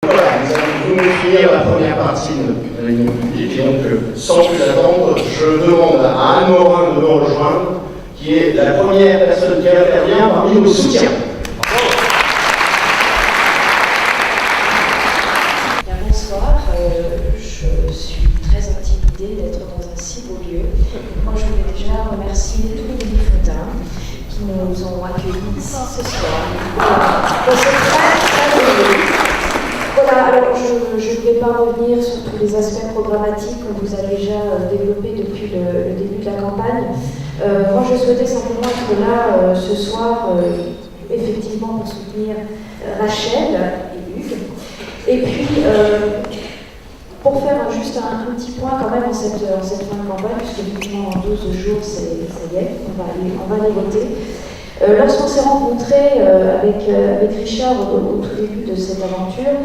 Voilà, nous allons nous finir la première partie de notre réunion publique. Et donc, sans plus attendre, je demande à Anne Morin de nous rejoindre, qui est la première personne qui intervient parmi nos soutiens. Bonsoir, je suis très intimidée d'être dans un si beau lieu. Moi, je voulais déjà remercier tous les Bifontins qui nous ont accueillis ici ce soir. C'est très heureux. Voilà, alors je ne vais pas revenir sur tous les aspects programmatiques qu'on vous a déjà développés depuis le début de la campagne. Moi, je souhaitais simplement être là ce soir, effectivement, pour soutenir Rachel et Hugues. Et puis, pour faire juste un petit point quand même en cette fin de campagne, puisque effectivement en 12 jours, ça y est, on va les voter. Lorsqu'on s'est rencontrés avec Richard au tout début de cette aventure,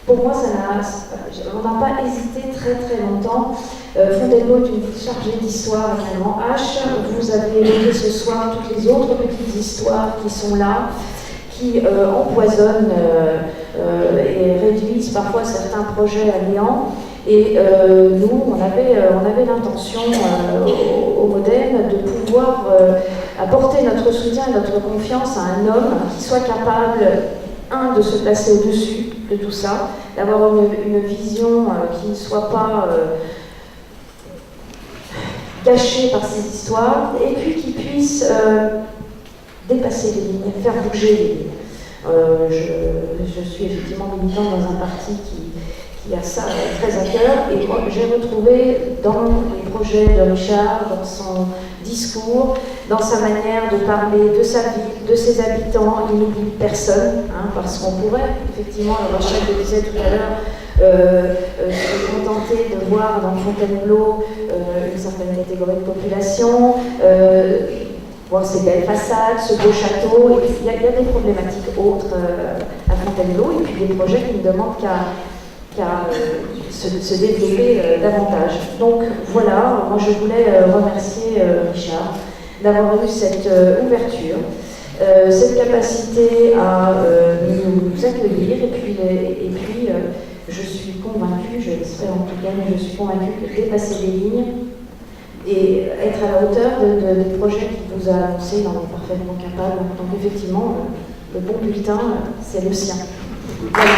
pour moi, on n'a pas hésité très très longtemps. Fontainebleau est une ville chargée d'histoire avec un grand H. Vous avez évoqué ce soir toutes les autres petites histoires qui sont là, qui empoisonnent et réduisent parfois certains projets à néant. Et nous, on avait l'intention au Modem de pouvoir apporter notre soutien et notre confiance à un homme qui soit capable, de se placer au-dessus de tout ça, d'avoir une vision qui ne soit pas cachée par ces histoires, et puis qui puisse dépasser les lignes, faire bouger les lignes. Je suis effectivement militante dans un parti qui a ça très à cœur, et moi j'ai retrouvé dans les projets de Richard, dans son discours, dans sa manière de parler de sa ville, de ses habitants, il n'oublie personne, parce qu'on pourrait, effectivement, Rachel le disait tout à l'heure, se contenter de voir dans Fontainebleau une certaine catégorie de population, voir ces belles façades, ce beau château, et puis il y a des problématiques autres à Fontainebleau, et puis des projets qui ne demandent qu'à se développer davantage. Donc voilà, moi je voulais remercier Richard d'avoir eu cette ouverture, cette capacité à nous accueillir, et puis je suis convaincue, je l'espère en tout cas, mais je suis convaincue que dépasser les lignes et être à la hauteur des projets qu'il vous a annoncés, on est parfaitement capable. Donc effectivement, le bon bulletin, c'est le sien. Voilà.